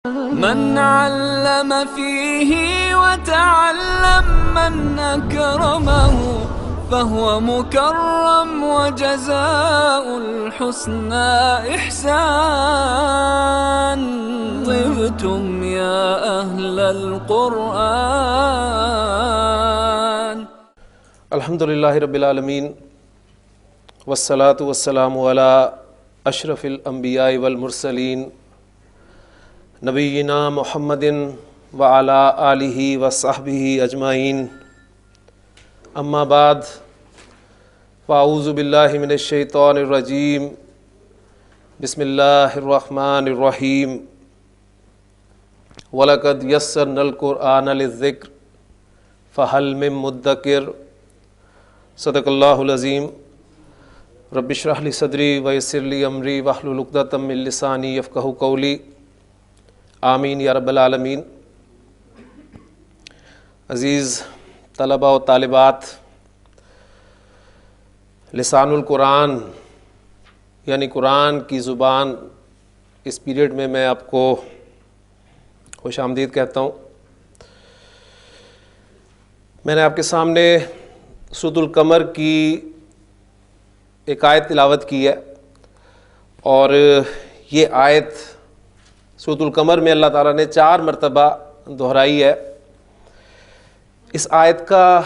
من علم فيه وتعلم من أكرمه فهو مكرم وجزاء الحسنى إحسان. طبتم يا أهل القرآن. الحمد للہ رب العالمین والصلاة والسلام علی اشرف الانبیاء والمرسلین نبینا محمد وعلی آلہ وصحبہ اجمعین. اما بعد فاعوذ باللہ من الشیطان الرجیم. بسم اللہ الرحمن الرحیم. وَلَقَدْ يَسَّرْنَا الْقُرْآنَ لِلذِّكْرِ فَهَلْ مِن مُدَّكِرٍ. صدق اللہ العظیم. رب اشرح لی صدری ویسر لی امری واحلل عقدۃ من لسانی یفقہوا قولی. آمین یا رب العالمین. عزیز طلبہ و طالبات، لسان القرآن یعنی قرآن کی زبان، اس پیریڈ میں آپ کو خوش آمدید کہتا ہوں. میں نے آپ کے سامنے سورۃ القمر کی ایک آیت تلاوت کی ہے، اور یہ آیت سورۃ القمر میں اللہ تعالیٰ نے 4 مرتبہ دہرائی ہے. اس آیت کا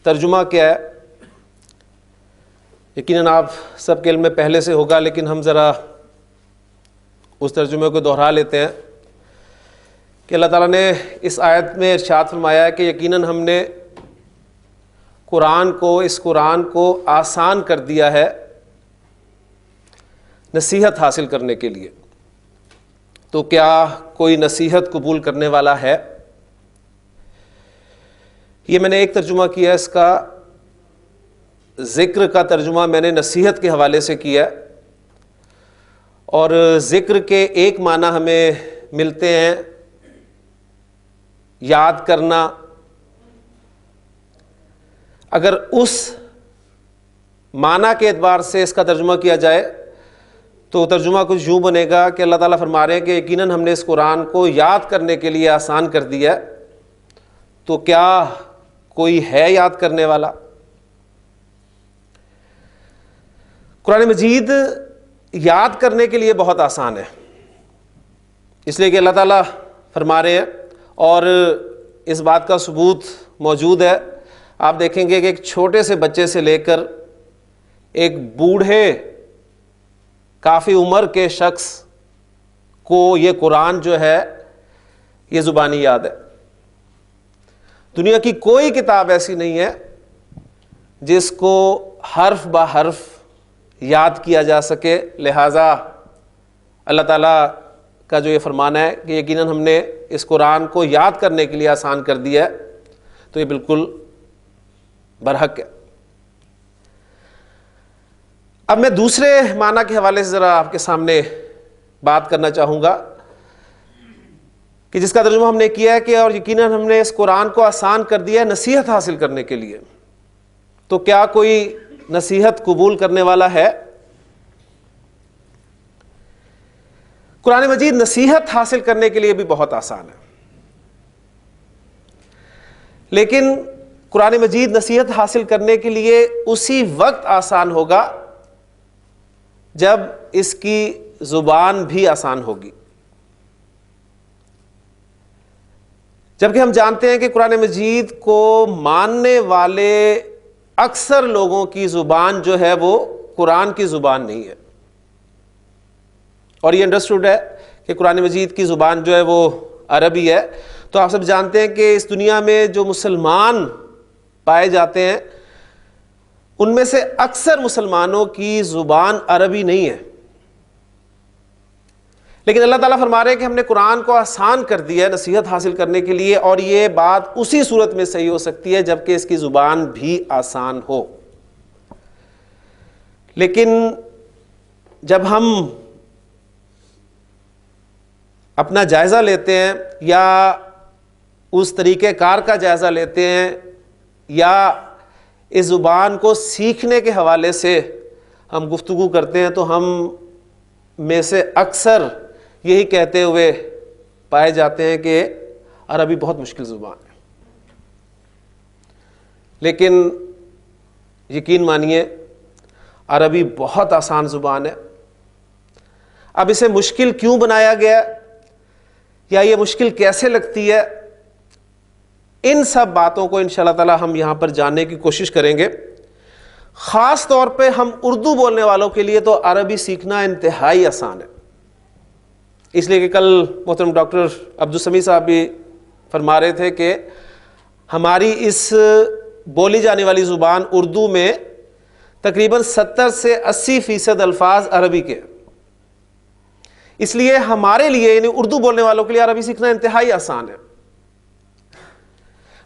ترجمہ کیا ہے یقیناً آپ سب کے علم میں پہلے سے ہوگا، لیکن ہم ذرا اس ترجمے کو دہرا لیتے ہیں کہ اللہ تعالیٰ نے اس آیت میں ارشاد فرمایا ہے کہ یقیناً ہم نے اس قرآن کو آسان کر دیا ہے نصیحت حاصل کرنے کے لیے. تو کیا کوئی نصیحت قبول کرنے والا ہے؟ یہ میں نے ایک ترجمہ کیا ہے، اس کا ذکر کا ترجمہ میں نے نصیحت کے حوالے سے کیا ہے. اور ذکر کے ایک معنی ہمیں ملتے ہیں یاد کرنا. اگر اس معنی کے اعتبار سے اس کا ترجمہ کیا جائے تو ترجمہ کچھ یوں بنے گا کہ اللہ تعالیٰ فرما رہے ہیں کہ یقیناً ہم نے اس قرآن کو یاد کرنے کے لیے آسان کر دیا ہے، تو کیا کوئی ہے یاد کرنے والا؟ قرآن مجید یاد کرنے کے لیے بہت آسان ہے، اس لیے کہ اللہ تعالیٰ فرما رہے ہیں، اور اس بات کا ثبوت موجود ہے. آپ دیکھیں گے کہ ایک چھوٹے سے بچے سے لے کر ایک بوڑھے کافی عمر کے شخص کو یہ قرآن جو ہے یہ زبانی یاد ہے. دنیا کی کوئی کتاب ایسی نہیں ہے جس کو حرف بہ حرف یاد کیا جا سکے. لہٰذا اللہ تعالیٰ کا جو یہ فرمان ہے کہ یقیناً ہم نے اس قرآن کو یاد کرنے کے لیے آسان کر دیا ہے، تو یہ بالکل برحق ہے. اب میں دوسرے معنی کے حوالے سے ذرا آپ کے سامنے بات کرنا چاہوں گا کہ جس کا ترجمہ ہم نے کیا ہے کہ اور یقیناً ہم نے اس قرآن کو آسان کر دیا ہے نصیحت حاصل کرنے کے لیے. تو کیا کوئی نصیحت قبول کرنے والا ہے؟ قرآن مجید نصیحت حاصل کرنے کے لیے بھی بہت آسان ہے، لیکن قرآن مجید نصیحت حاصل کرنے کے لیے اسی وقت آسان ہوگا جب اس کی زبان بھی آسان ہوگی. جبکہ ہم جانتے ہیں کہ قرآن مجید کو ماننے والے اکثر لوگوں کی زبان جو ہے وہ قرآن کی زبان نہیں ہے، اور یہ انڈرسٹوڈ ہے کہ قرآن مجید کی زبان جو ہے وہ عربی ہے. تو آپ سب جانتے ہیں کہ اس دنیا میں جو مسلمان پائے جاتے ہیں ان میں سے اکثر مسلمانوں کی زبان عربی نہیں ہے، لیکن اللہ تعالیٰ فرما رہے ہیں کہ ہم نے قرآن کو آسان کر دیا ہے نصیحت حاصل کرنے کے لیے، اور یہ بات اسی صورت میں صحیح ہو سکتی ہے جبکہ اس کی زبان بھی آسان ہو. لیکن جب ہم اپنا جائزہ لیتے ہیں یا اس طریقہ کار کا جائزہ لیتے ہیں یا اس زبان کو سیکھنے کے حوالے سے ہم گفتگو کرتے ہیں تو ہم میں سے اکثر یہی کہتے ہوئے پائے جاتے ہیں کہ عربی بہت مشکل زبان ہے، لیکن یقین مانیے عربی بہت آسان زبان ہے۔ اب اسے مشکل کیوں بنایا گیا یا یہ مشکل کیسے لگتی ہے، ان سب باتوں کو انشاءاللہ تعالی ہم یہاں پر جاننے کی کوشش کریں گے۔ خاص طور پہ ہم اردو بولنے والوں کے لیے تو عربی سیکھنا انتہائی آسان ہے، اس لیے کہ کل محترم ڈاکٹر عبدالسمیع صاحب بھی فرما رہے تھے کہ ہماری اس بولی جانے والی زبان اردو میں تقریباً 70 سے 80% الفاظ عربی کے، اس لیے ہمارے لیے یعنی اردو بولنے والوں کے لیے عربی سیکھنا انتہائی آسان ہے۔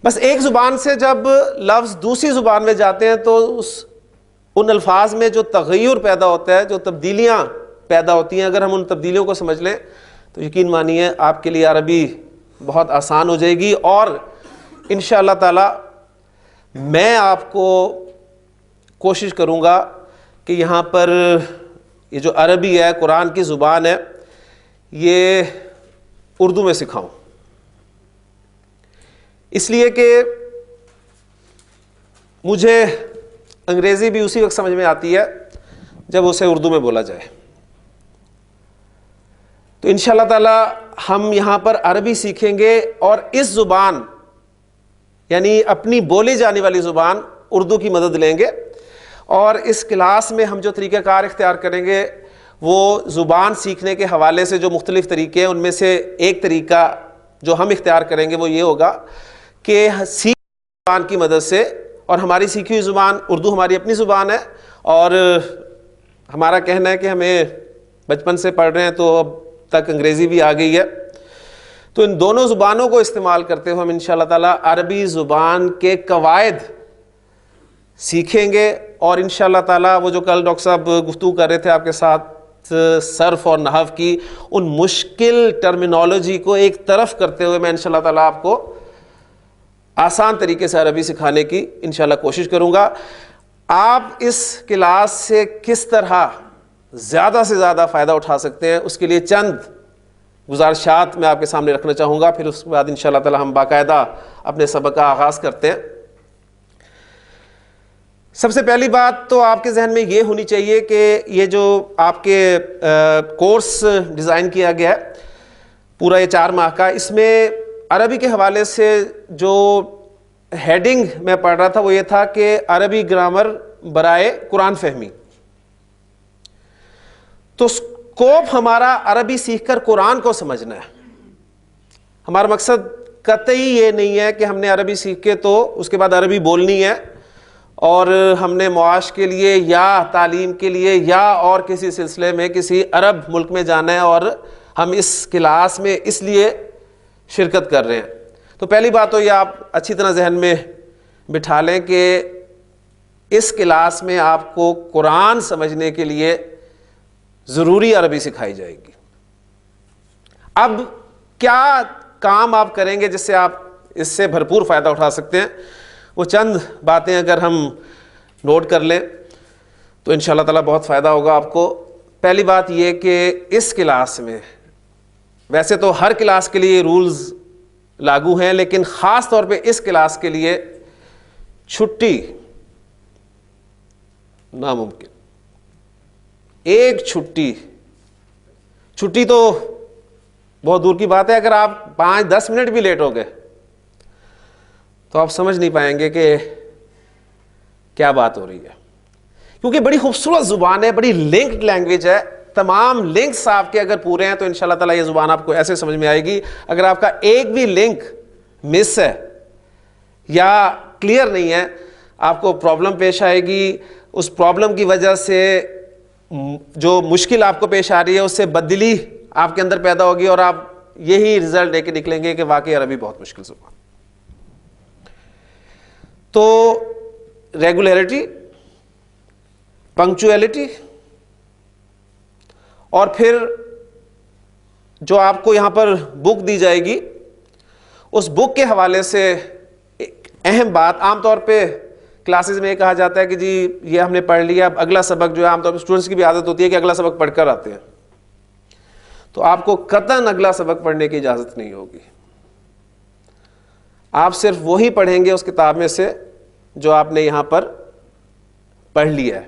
بس ایک زبان سے جب لفظ دوسری زبان میں جاتے ہیں تو ان الفاظ میں جو تغیر پیدا ہوتا ہے، جو تبدیلیاں پیدا ہوتی ہیں، اگر ہم ان تبدیلیوں کو سمجھ لیں تو یقین مانیے آپ کے لیے عربی بہت آسان ہو جائے گی۔ اور انشاءاللہ تعالی میں آپ کو کوشش کروں گا کہ یہاں پر یہ جو عربی ہے، قرآن کی زبان ہے، یہ اردو میں سکھاؤں، اس لیے کہ مجھے انگریزی بھی اسی وقت سمجھ میں آتی ہے جب اسے اردو میں بولا جائے۔ تو انشاءاللہ تعالی ہم یہاں پر عربی سیکھیں گے اور اس زبان یعنی اپنی بولی جانے والی زبان اردو کی مدد لیں گے، اور اس کلاس میں ہم جو طریقہ کار اختیار کریں گے وہ زبان سیکھنے کے حوالے سے جو مختلف طریقے ہیں ان میں سے ایک طریقہ جو ہم اختیار کریں گے وہ یہ ہوگا کہ زبان کی مدد سے، اور ہماری سیکھی ہوئی زبان اردو ہماری اپنی زبان ہے، اور ہمارا کہنا ہے کہ ہمیں بچپن سے پڑھ رہے ہیں تو اب تک انگریزی بھی آ گئی ہے، تو ان دونوں زبانوں کو استعمال کرتے ہوئے ہم انشاءاللہ تعالی عربی زبان کے قواعد سیکھیں گے، اور انشاءاللہ تعالی وہ جو کل ڈاکٹر صاحب گفتگو کر رہے تھے آپ کے ساتھ صرف اور نحو کی، ان مشکل ٹرمینالوجی کو ایک طرف کرتے ہوئے میں انشاءاللہ تعالی آپ کو آسان طریقے سے عربی سکھانے کی انشاءاللہ کوشش کروں گا۔ آپ اس کلاس سے کس طرح زیادہ سے زیادہ فائدہ اٹھا سکتے ہیں اس کے لیے چند گزارشات میں آپ کے سامنے رکھنا چاہوں گا، پھر اس کے بعد انشاءاللہ تعالی ہم باقاعدہ اپنے سبق کا آغاز کرتے ہیں۔ سب سے پہلی بات تو آپ کے ذہن میں یہ ہونی چاہیے کہ یہ جو آپ کے کورس ڈیزائن کیا گیا ہے پورا یہ 4 ماہ کا، اس میں عربی کے حوالے سے جو ہیڈنگ میں پڑھ رہا تھا وہ یہ تھا کہ عربی گرامر برائے قرآن فہمی۔ تو اسکوپ ہمارا عربی سیکھ کر قرآن کو سمجھنا ہے، ہمارا مقصد قطعی یہ نہیں ہے کہ ہم نے عربی سیکھ کے تو اس کے بعد عربی بولنی ہے اور ہم نے معاش کے لیے یا تعلیم کے لیے یا اور کسی سلسلے میں کسی عرب ملک میں جانا ہے اور ہم اس کلاس میں اس لیے شرکت کر رہے ہیں۔ تو پہلی بات تو یہ آپ اچھی طرح ذہن میں بٹھا لیں کہ اس کلاس میں آپ کو قرآن سمجھنے کے لیے ضروری عربی سکھائی جائے گی۔ اب کیا کام آپ کریں گے جس سے آپ اس سے بھرپور فائدہ اٹھا سکتے ہیں، وہ چند باتیں اگر ہم نوٹ کر لیں تو انشاءاللہ تعالی بہت فائدہ ہوگا آپ کو۔ پہلی بات یہ کہ اس کلاس میں، ویسے تو ہر کلاس کے لیے رولز لاگو ہیں لیکن خاص طور پہ اس کلاس کے لیے چھٹی ناممکن۔ ایک چھٹی تو بہت دور کی بات ہے، اگر آپ 5-10 منٹ بھی لیٹ ہو گئے تو آپ سمجھ نہیں پائیں گے کہ کیا بات ہو رہی ہے، کیونکہ بڑی خوبصورت زبان ہے، بڑی لنکڈ لینگویج ہے، تمام لنکس آپ کے اگر پورے ہیں تو انشاءاللہ تعالی یہ زبان آپ کو ایسے سمجھ میں آئے گی۔ اگر آپ کا ایک بھی لنک مس ہے یا کلیئر نہیں ہے آپ کو پرابلم پیش آئے گی، اس پرابلم کی وجہ سے جو مشکل آپ کو پیش آ رہی ہے اس سے بددلی آپ کے اندر پیدا ہوگی اور آپ یہی رزلٹ لے کے نکلیں گے کہ واقعی عربی بہت مشکل زبان۔ تو ریگولیرٹی، پنکچویلٹی، اور پھر جو آپ کو یہاں پر بک دی جائے گی اس بک کے حوالے سے ایک اہم بات، عام طور پہ کلاسز میں یہ کہا جاتا ہے کہ جی یہ ہم نے پڑھ لیا، اب اگلا سبق جو ہے عام طور پہ اسٹوڈنٹس کی بھی عادت ہوتی ہے کہ اگلا سبق پڑھ کر آتے ہیں، تو آپ کو قطعاً اگلا سبق پڑھنے کی اجازت نہیں ہوگی. آپ صرف وہی پڑھیں گے اس کتاب میں سے جو آپ نے یہاں پر پڑھ لیا ہے,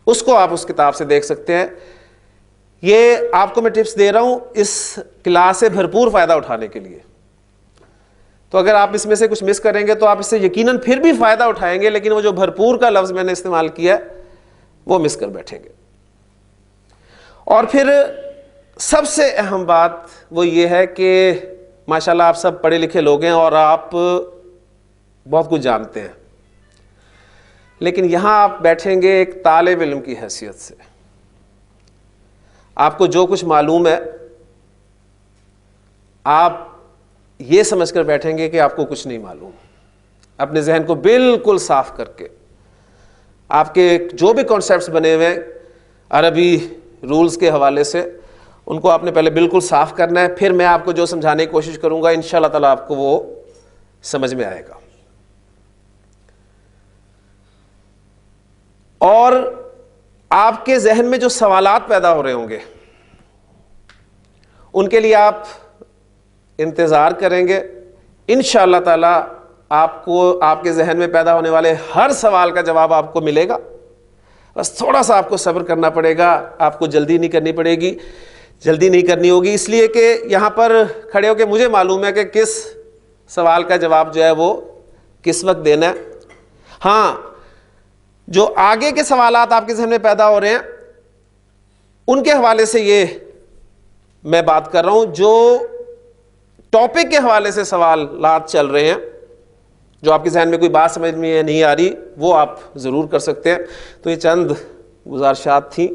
اس کو آپ اس کتاب سے دیکھ سکتے ہیں. یہ آپ کو میں ٹپس دے رہا ہوں اس کلاس سے بھرپور فائدہ اٹھانے کے لیے. تو اگر آپ اس میں سے کچھ مس کریں گے تو آپ اس سے یقیناً پھر بھی فائدہ اٹھائیں گے, لیکن وہ جو بھرپور کا لفظ میں نے استعمال کیا ہے وہ مس کر بیٹھیں گے. اور پھر سب سے اہم بات وہ یہ ہے کہ ماشاءاللہ آپ سب پڑھے لکھے لوگ ہیں اور آپ بہت کچھ جانتے ہیں, لیکن یہاں آپ بیٹھیں گے ایک طالب علم کی حیثیت سے. آپ کو جو کچھ معلوم ہے آپ یہ سمجھ کر بیٹھیں گے کہ آپ کو کچھ نہیں معلوم. اپنے ذہن کو بالکل صاف کر کے آپ کے جو بھی کانسیپٹس بنے ہوئے ہیں عربی رولز کے حوالے سے, ان کو آپ نے پہلے بالکل صاف کرنا ہے. پھر میں آپ کو جو سمجھانے کی کوشش کروں گا انشاءاللہ تعالیٰ آپ کو وہ سمجھ میں آئے گا. اور آپ کے ذہن میں جو سوالات پیدا ہو رہے ہوں گے ان کے لیے آپ انتظار کریں گے. انشاءاللہ تعالیٰ آپ کو آپ کے ذہن میں پیدا ہونے والے ہر سوال کا جواب آپ کو ملے گا. بس تھوڑا سا آپ کو صبر کرنا پڑے گا, آپ کو جلدی نہیں کرنی پڑے گی, جلدی نہیں کرنی ہوگی, اس لیے کہ یہاں پر کھڑے ہو کے مجھے معلوم ہے کہ کس سوال کا جواب جو ہے وہ کس وقت دینا ہے. ہاں, جو آگے کے سوالات آپ کے ذہن میں پیدا ہو رہے ہیں ان کے حوالے سے یہ میں بات کر رہا ہوں. جو ٹاپک کے حوالے سے سوالات چل رہے ہیں, جو آپ کے ذہن میں کوئی بات سمجھ میں نہیں آ رہی, وہ آپ ضرور کر سکتے ہیں. تو یہ چند گزارشات تھیں.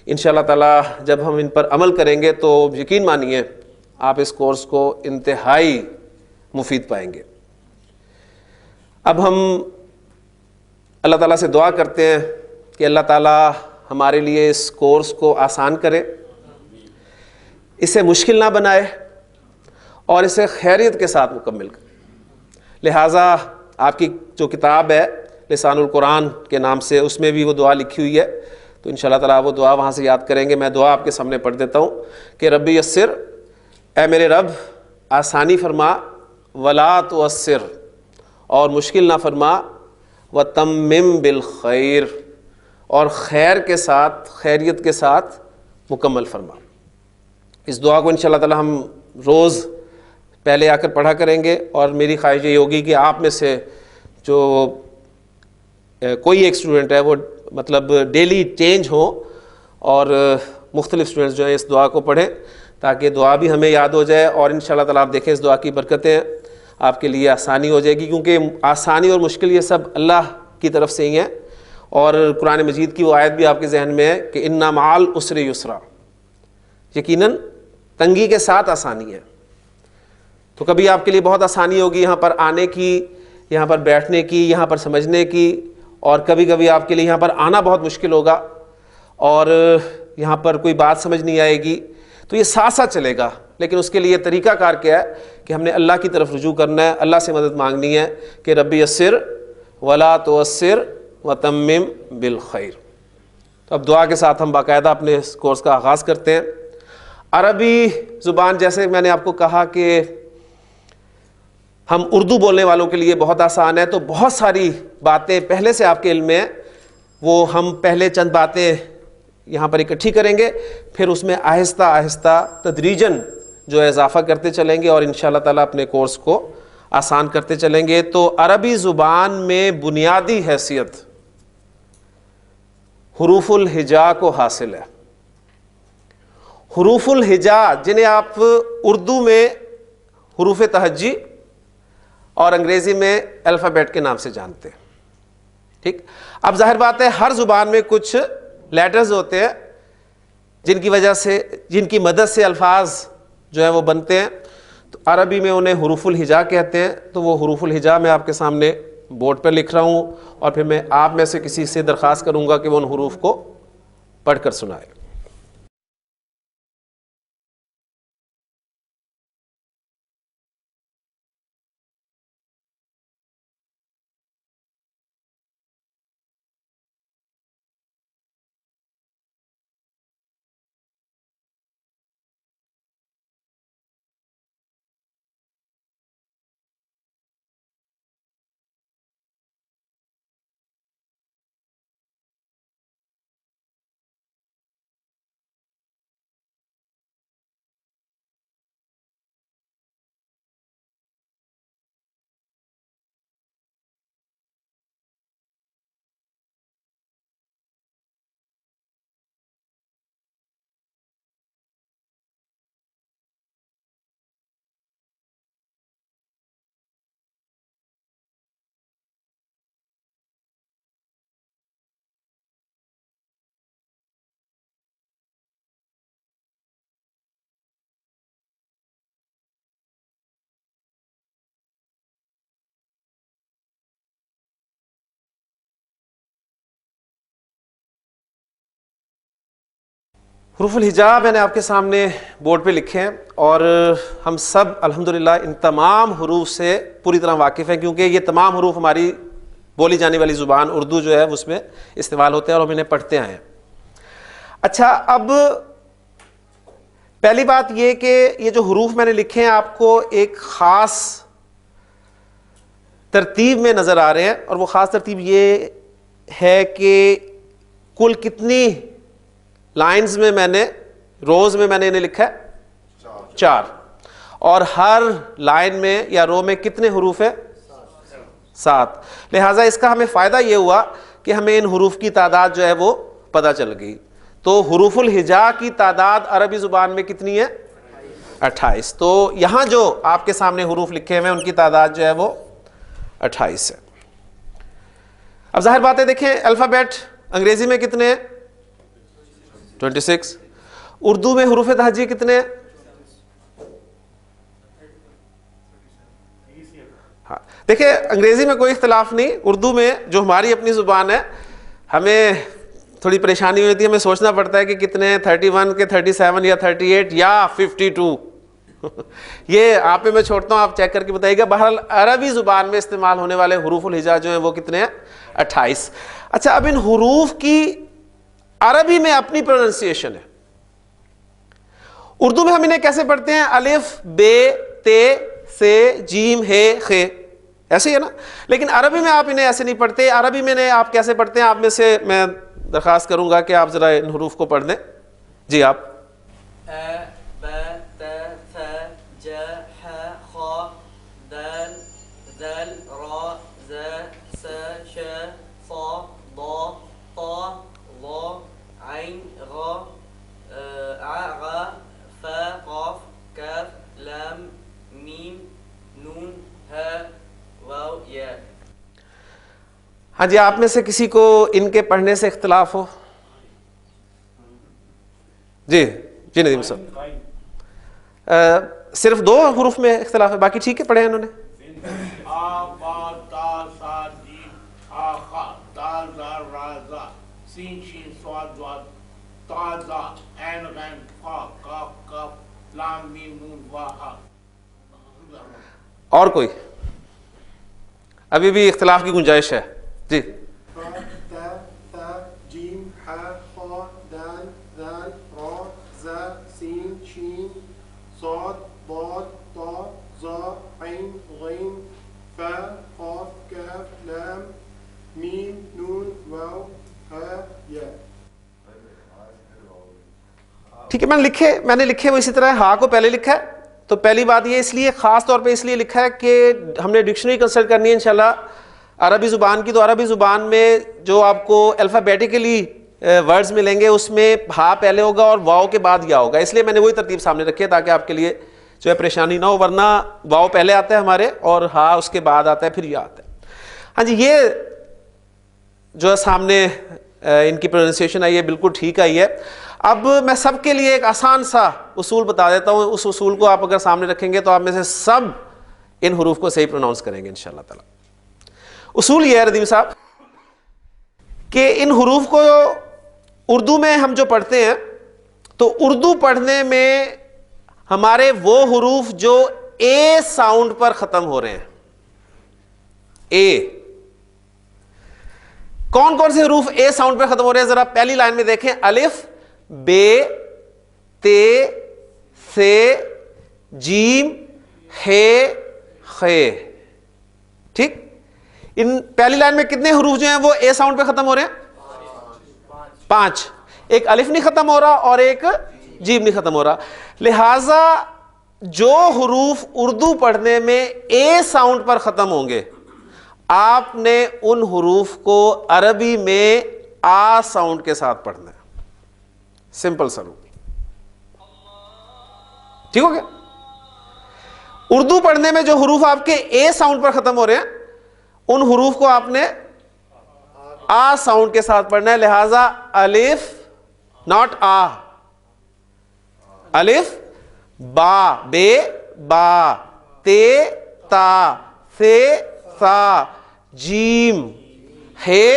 انشاءاللہ تعالیٰ جب ہم ان پر عمل کریں گے تو یقین مانیے آپ اس کورس کو انتہائی مفید پائیں گے. اب ہم اللہ تعالیٰ سے دعا کرتے ہیں کہ اللہ تعالیٰ ہمارے لیے اس کورس کو آسان کرے, اسے مشکل نہ بنائے اور اسے خیریت کے ساتھ مکمل کرے. لہٰذا آپ کی جو کتاب ہے لسان القرآن کے نام سے, اس میں بھی وہ دعا لکھی ہوئی ہے, تو انشاءاللہ تعالیٰ وہ دعا وہاں سے یاد کریں گے. میں دعا آپ کے سامنے پڑھ دیتا ہوں کہ ربی یسر, اے میرے رب آسانی فرما, ولا تعسر, اور مشکل نہ فرما, وتمم بالخیر, اور خیر کے ساتھ خیریت کے ساتھ مکمل فرما. اس دعا کو انشاءاللہ تعالیٰ ہم روز پہلے آ کر پڑھا کریں گے, اور میری خواہش یہ ہوگی کہ آپ میں سے جو کوئی ایک اسٹوڈنٹ ہے وہ مطلب ڈیلی چینج ہو اور مختلف اسٹوڈنٹس جو ہیں اس دعا کو پڑھیں, تاکہ دعا بھی ہمیں یاد ہو جائے. اور انشاءاللہ تعالیٰ آپ دیکھیں اس دعا کی برکتیں آپ کے لیے آسانی ہو جائے گی, کیونکہ آسانی اور مشکل یہ سب اللہ کی طرف سے ہی ہیں. اور قرآن مجید کی وہ آیت بھی آپ کے ذہن میں ہے کہ انا مع العسر یسرا, یقیناً تنگی کے ساتھ آسانی ہے. تو کبھی آپ کے لیے بہت آسانی ہوگی یہاں پر آنے کی, یہاں پر بیٹھنے کی, یہاں پر سمجھنے کی, اور کبھی کبھی آپ کے لیے یہاں پر آنا بہت مشکل ہوگا اور یہاں پر کوئی بات سمجھ نہیں آئے گی. تو یہ ساتھ ساتھ چلے گا, لیکن اس کے لیے طریقہ کار کیا ہے کہ ہم نے اللہ کی طرف رجوع کرنا ہے, اللہ سے مدد مانگنی ہے کہ ربی یسر ولا تعسر وتمم بالخیر. تو اب دعا کے ساتھ ہم باقاعدہ اپنے اس کورس کا آغاز کرتے ہیں. عربی زبان, جیسے میں نے آپ کو کہا کہ ہم اردو بولنے والوں کے لیے بہت آسان ہے, تو بہت ساری باتیں پہلے سے آپ کے علم میں ہیں, وہ ہم پہلے چند باتیں یہاں پر اکٹھی کریں گے, پھر اس میں آہستہ آہستہ تدریجاً جو ہے اضافہ کرتے چلیں گے, اور انشاءاللہ تعالیٰ اپنے کورس کو آسان کرتے چلیں گے. تو عربی زبان میں بنیادی حیثیت حروف الہجا کو حاصل ہے. حروف الہجا جنہیں آپ اردو میں حروف تہجی اور انگریزی میں الفابیٹ کے نام سے جانتے ہیں. ٹھیک, اب ظاہر بات ہے ہر زبان میں کچھ لیٹرز ہوتے ہیں جن کی وجہ سے, جن کی مدد سے الفاظ جو ہیں وہ بنتے ہیں. تو عربی میں انہیں حروف الہجا کہتے ہیں. تو وہ حروف الہجا میں آپ کے سامنے بورڈ پر لکھ رہا ہوں, اور پھر میں آپ میں سے کسی سے درخواست کروں گا کہ وہ ان حروف کو پڑھ کر سنائے. حروف الہجا میں نے آپ کے سامنے بورڈ پہ لکھے ہیں اور ہم سب الحمدللہ ان تمام حروف سے پوری طرح واقف ہیں، کیونکہ یہ تمام حروف ہماری بولی جانے والی زبان اردو جو ہے اس میں استعمال ہوتے ہیں اور ہم انہیں پڑھتے آئے ہیں۔ اچھا، اب پہلی بات یہ کہ یہ جو حروف میں نے لکھے ہیں آپ کو ایک خاص ترتیب میں نظر آ رہے ہیں، اور وہ خاص ترتیب یہ ہے کہ کل کتنی لائنز میں نے روز میں نے انہیں لکھا ہے 4، اور ہر لائن میں یا رو میں کتنے حروف ہیں 7۔ لہٰذا اس کا ہمیں فائدہ یہ ہوا کہ ہمیں ان حروف کی تعداد جو ہے وہ پتہ چل گئی۔ تو حروف الہجا کی تعداد عربی زبان میں کتنی ہے 28۔ تو یہاں جو آپ کے سامنے حروف لکھے ہوئے ہیں ان کی تعداد جو ہے وہ 28 ہے۔ اب ظاہر بات ہے، دیکھیں الفابیٹ انگریزی میں کتنے ہیں 26، اردو میں حروف تہجی کتنے ہیں؟ ہاں دیکھیں انگریزی میں کوئی اختلاف نہیں، اردو میں جو ہماری اپنی زبان ہے ہمیں تھوڑی پریشانی ہوتی ہے، ہمیں سوچنا پڑتا ہے کہ کتنے 31 کے 37 یا 38 یا 52 یہ آپ پہ میں چھوڑتا ہوں، آپ چیک کر کے بتائیے گا۔ بہرحال عربی زبان میں استعمال ہونے والے حروف الہجا جو ہیں وہ کتنے ہیں 28۔ اچھا، اب ان حروف کی عربی میں اپنی پروننسیشن ہے۔ اردو میں ہم انہیں کیسے پڑھتے ہیں؟ الف بے تے سے جیم ہے خے، ایسے ہی ہے نا، لیکن عربی میں آپ انہیں ایسے نہیں پڑھتے۔ عربی میں انہیں آپ کیسے پڑھتے ہیں؟ آپ میں سے میں درخواست کروں گا کہ آپ ذرا ان حروف کو پڑھ دیں۔ جی آپ ہاں جی، آپ میں سے کسی کو ان کے پڑھنے سے اختلاف ہو؟ جی جی ندیم صاحب، صرف 2 حروف میں اختلاف ہے، باقی ٹھیک ہے پڑھے انہوں نے؟ اور کوئی؟ ابھی بھی اختلاف کی گنجائش ہے۔ جی ٹھیک ہے، میں نے لکھے وہ اسی طرح ہا کو پہلے لکھا ہے۔ تو پہلی بات یہ اس لیے خاص طور پہ اس لیے لکھا ہے کہ ہم نے ڈکشنری کنسلٹ کرنی ہے انشاءاللہ عربی زبان کی، تو عربی زبان میں جو آپ کو الفابیٹیکلی ورڈز ملیں گے اس میں ہا پہلے ہوگا اور واؤ کے بعد یا ہوگا، اس لیے میں نے وہی ترتیب سامنے رکھی ہے تاکہ آپ کے لیے جو ہے پریشانی نہ ہو، ورنہ واؤ پہلے آتا ہے ہمارے اور ہا اس کے بعد آتا ہے، پھر یا آتا ہے۔ ہاں جی، یہ جو ہے سامنے ان کی پروننسیشن آئی ہے بالکل ٹھیک آئی ہے۔ اب میں سب کے لیے ایک آسان سا اصول بتا دیتا ہوں، اس اصول کو آپ اگر سامنے رکھیں گے تو آپ میں سے سب ان حروف کو صحیح پروناؤنس کریں گے انشاءاللہ تعالی۔ اصول یہ ہے ردیم صاحب کہ ان حروف کو اردو میں ہم جو پڑھتے ہیں تو اردو پڑھنے میں ہمارے وہ حروف جو اے ساؤنڈ پر ختم ہو رہے ہیں، اے، کون کون سے حروف اے ساؤنڈ پر ختم ہو رہے ہیں؟ ذرا پہلی لائن میں دیکھیں، الف بے تے سے جیم ہے خے، ٹھیک؟ ان پہلی لائن میں کتنے حروف جو ہیں وہ اے ساؤنڈ پہ ختم ہو رہے ہیں؟ 5۔ ایک الف نہیں ختم ہو رہا اور ایک جیم نہیں ختم ہو رہا، لہذا جو حروف اردو پڑھنے میں اے ساؤنڈ پر ختم ہوں گے آپ نے ان حروف کو عربی میں آ ساؤنڈ کے ساتھ پڑھنا ہے، سمپل سا رول، ٹھیک ہو گیا؟ اردو پڑھنے میں جو حروف آپ کے اے ساؤنڈ پر ختم ہو رہے ہیں ان حروف کو آپ نے آ ساؤنڈ کے ساتھ پڑھنا ہے، لہذا الف ناٹ آ، الف با بے با تے تا سے سا جیم ہے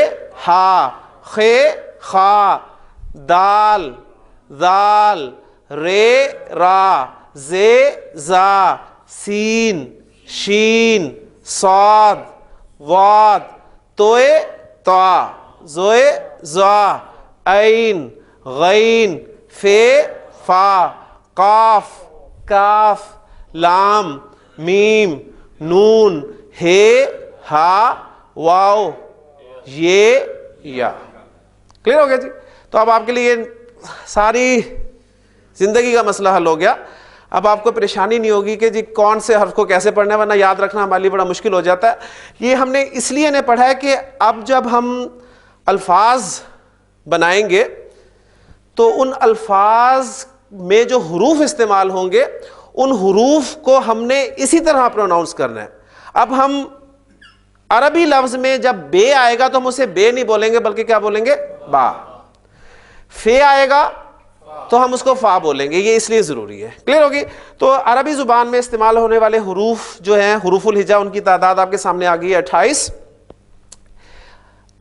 ہا خے خا دال ذال رے را زے زا سین شین صاد واد توئے تا زوئے زا عین غین فے فا قاف کاف لام میم نون ہے ہا واو یہ یا. کلیئر ہو گیا جی؟ تو اب آپ کے لیے ساری زندگی کا مسئلہ حل ہو گیا. اب آپ کو پریشانی نہیں ہوگی کہ جی کون سے حرف کو کیسے پڑھنا ہے، ورنہ یاد رکھنا ہمارے لیے بڑا مشکل ہو جاتا ہے. یہ ہم نے اس لیے نہیں پڑھا ہے کہ اب جب ہم الفاظ بنائیں گے تو ان الفاظ میں جو حروف استعمال ہوں گے ان حروف کو ہم نے اسی طرح پروناؤنس کرنا ہے. اب ہم عربی لفظ میں جب بے آئے گا تو ہم اسے بے نہیں بولیں گے بلکہ کیا بولیں گے؟ با. فے آئے گا تو ہم اس کو فا بولیں گے. یہ اس لیے ضروری ہے. کلیئر ہوگی؟ تو عربی زبان میں استعمال ہونے والے حروف جو ہیں حروف الہجا، ان کی تعداد آپ کے سامنے آ گئی ہے 28.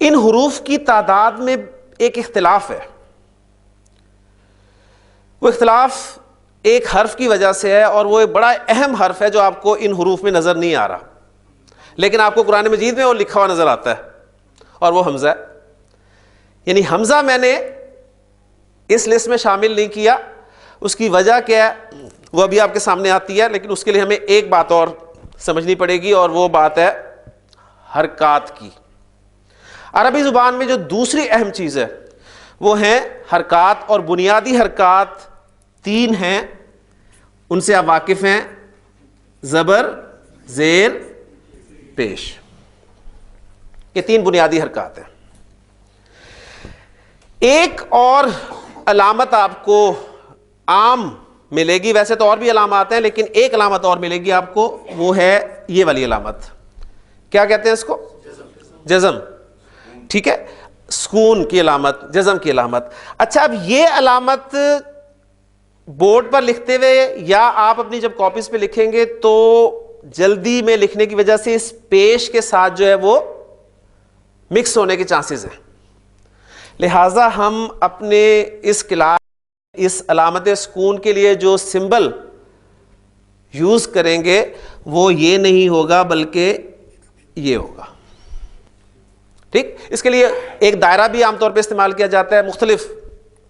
ان حروف کی تعداد میں ایک اختلاف ہے. وہ اختلاف ایک حرف کی وجہ سے ہے، اور وہ ایک بڑا اہم حرف ہے جو آپ کو ان حروف میں نظر نہیں آ رہا، لیکن آپ کو قرآن مجید میں وہ لکھا ہوا نظر آتا ہے، اور وہ حمزہ ہے. یعنی حمزہ میں نے اس لسٹ میں شامل نہیں کیا. اس کی وجہ کیا ہے وہ ابھی آپ کے سامنے آتی ہے، لیکن اس کے لیے ہمیں ایک بات اور سمجھنی پڑے گی، اور وہ بات ہے حرکات کی. عربی زبان میں جو دوسری اہم چیز ہے وہ ہیں حرکات، اور بنیادی حرکات 3 ہیں. ان سے آپ واقف ہیں: زبر، زیر، پیش. یہ 3 بنیادی حرکات ہیں. ایک اور علامت آپ کو عام ملے گی، ویسے تو اور بھی علامات ہیں لیکن ایک علامت اور ملے گی آپ کو، وہ ہے یہ والی علامت. کیا کہتے ہیں اس کو؟ جزم. ٹھیک ہے، سکون کی علامت، جزم کی علامت. اچھا، اب یہ علامت بورڈ پر لکھتے ہوئے یا آپ اپنی جب کاپیز پہ لکھیں گے تو جلدی میں لکھنے کی وجہ سے اس پیش کے ساتھ جو ہے وہ مکس ہونے کے چانسز ہیں. لہٰذا ہم اپنے اس کلاس اس علامت سکون کے لیے جو سمبل یوز کریں گے وہ یہ نہیں ہوگا بلکہ یہ ہوگا. ٹھیک، اس کے لیے ایک دائرہ بھی عام طور پہ استعمال کیا جاتا ہے. مختلف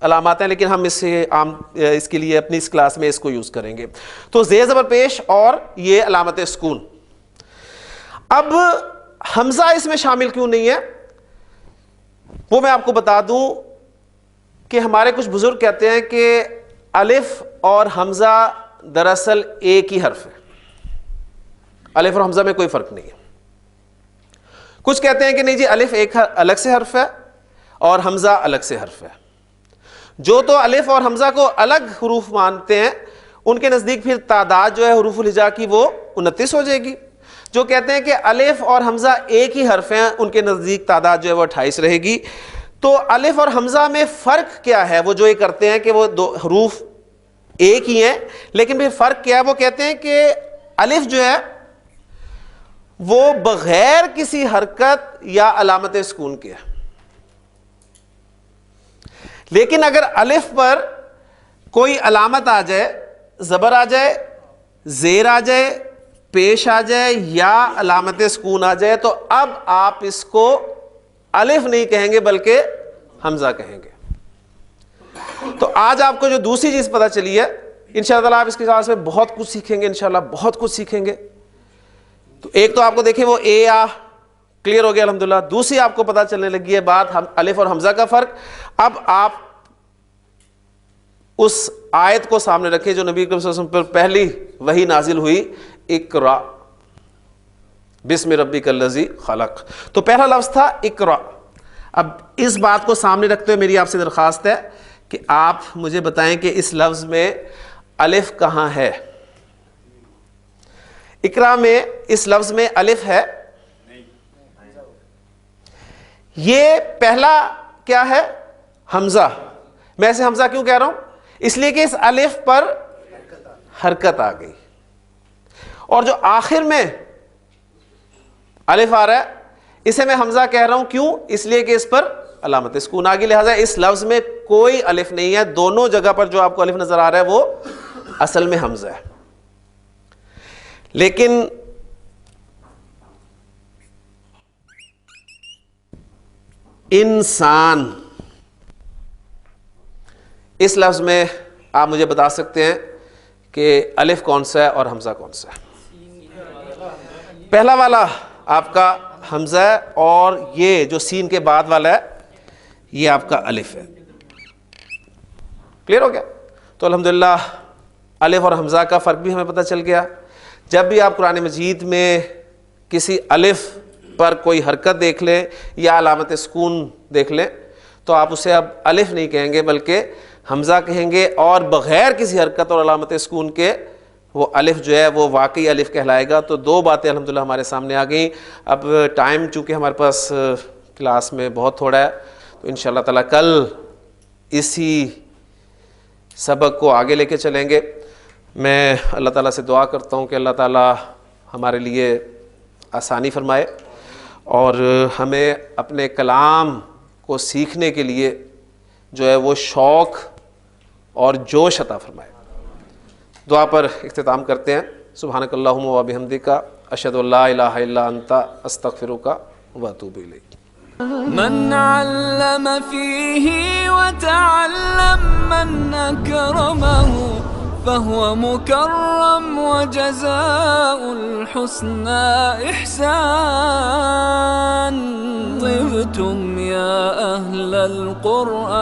علامات ہیں لیکن ہم اس کے لیے اپنی اس کلاس میں اس کو یوز کریں گے. تو زیر زبر پیش اور یہ علامت سکون. اب حمزہ اس میں شامل کیوں نہیں ہے وہ میں آپ کو بتا دوں کہ ہمارے کچھ بزرگ کہتے ہیں کہ الف اور حمزہ دراصل ایک ہی حرف ہے. الف اور حمزہ میں کوئی فرق نہیں ہے. کچھ کہتے ہیں کہ نہیں جی، الف ایک الگ سے حرف ہے اور حمزہ الگ سے حرف ہے. جو تو الف اور حمزہ کو الگ حروف مانتے ہیں ان کے نزدیک پھر تعداد جو ہے حروف الہجا کی وہ 29 ہو جائے گی. جو کہتے ہیں کہ الف اور حمزہ ایک ہی حرف ہیں ان کے نزدیک تعداد جو ہے وہ 28 رہے گی. تو الف اور حمزہ میں فرق کیا ہے؟ وہ جو یہ کرتے ہیں کہ وہ دو حروف ایک ہی ہیں لیکن پھر فرق کیا ہے؟ وہ کہتے ہیں کہ الف جو ہے وہ بغیر کسی حرکت یا علامت سکون کے ہے، لیکن اگر الف پر کوئی علامت آ جائے، زبر آ جائے، زیر آ جائے، پیش آ جائے یا علامت سکون آ جائے تو اب آپ اس کو الف نہیں کہیں گے بلکہ حمزہ کہیں گے. تو آج آپ کو جو دوسری چیز پتہ چلی ہے، انشاءاللہ تعالیٰ آپ اس کے ساتھ میں بہت کچھ سیکھیں گے، انشاءاللہ بہت کچھ سیکھیں گے. تو ایک تو آپ کو دیکھیں وہ اے آ کلیئر ہو گیا الحمدللہ. دوسری آپ کو پتہ چلنے لگی ہے بات الف اور حمزہ کا فرق. اب آپ اس آیت کو سامنے رکھیں جو نبی کریم صلی اللہ علیہ وسلم پر پہلی وحی نازل ہوئی، اقرا بسم ربک الذی خلق. تو پہلا لفظ تھا اقرا. اب اس بات کو سامنے رکھتے ہوئے میری آپ سے درخواست ہے کہ آپ مجھے بتائیں کہ اس لفظ میں الف کہاں ہے؟ اقرا میں اس لفظ میں الف ہے؟ یہ پہلا کیا ہے؟ حمزہ. میں اسے حمزہ کیوں کہہ رہا ہوں؟ اس لیے کہ اس الف پر حرکت آ گئی. اور جو آخر میں الف آ رہا ہے اسے میں حمزہ کہہ رہا ہوں. کیوں؟ اس لیے کہ اس پر علامت سکون آ گئی. لہٰذا اس لفظ میں کوئی الف نہیں ہے, دونوں جگہ پر جو آپ کو الف نظر آ رہا ہے وہ اصل میں حمزہ ہے. لیکن انسان اس لفظ میں آپ مجھے بتا سکتے ہیں کہ الف کون سا ہے اور حمزہ کون سا ہے؟ پہلا والا آپ کا حمزہ ہے اور یہ جو سین کے بعد والا ہے یہ آپ کا الف ہے. کلیئر ہو گیا؟ تو الحمدللہ الف اور حمزہ کا فرق بھی ہمیں پتہ چل گیا. جب بھی آپ قرآن مجید میں کسی الف پر کوئی حرکت دیکھ لیں یا علامت سکون دیکھ لیں تو آپ اسے اب الف نہیں کہیں گے بلکہ حمزہ کہیں گے, اور بغیر کسی حرکت اور علامت سکون کے وہ الف جو ہے وہ واقعی الف کہلائے گا. تو دو باتیں الحمدللہ ہمارے سامنے آ گئیں. اب ٹائم چونکہ ہمارے پاس کلاس میں بہت تھوڑا ہے تو انشاءاللہ تعالیٰ کل اسی سبق کو آگے لے کے چلیں گے. میں اللہ تعالیٰ سے دعا کرتا ہوں کہ اللہ تعالیٰ ہمارے لیے آسانی فرمائے اور ہمیں اپنے کلام کو سیکھنے کے لیے جو ہے وہ شوق اور جوش عطا فرمائے. دعا پر اختتام کرتے ہیں. سبحانک اللہم و بحمدک اشہد ان لا الہ الا انت استغفرک و اتوب الیک. من علم فيه وتعلم من أكرمه فهو مكرم وجزاء الحسنى إحسان. طبتم يا أهل القرآن.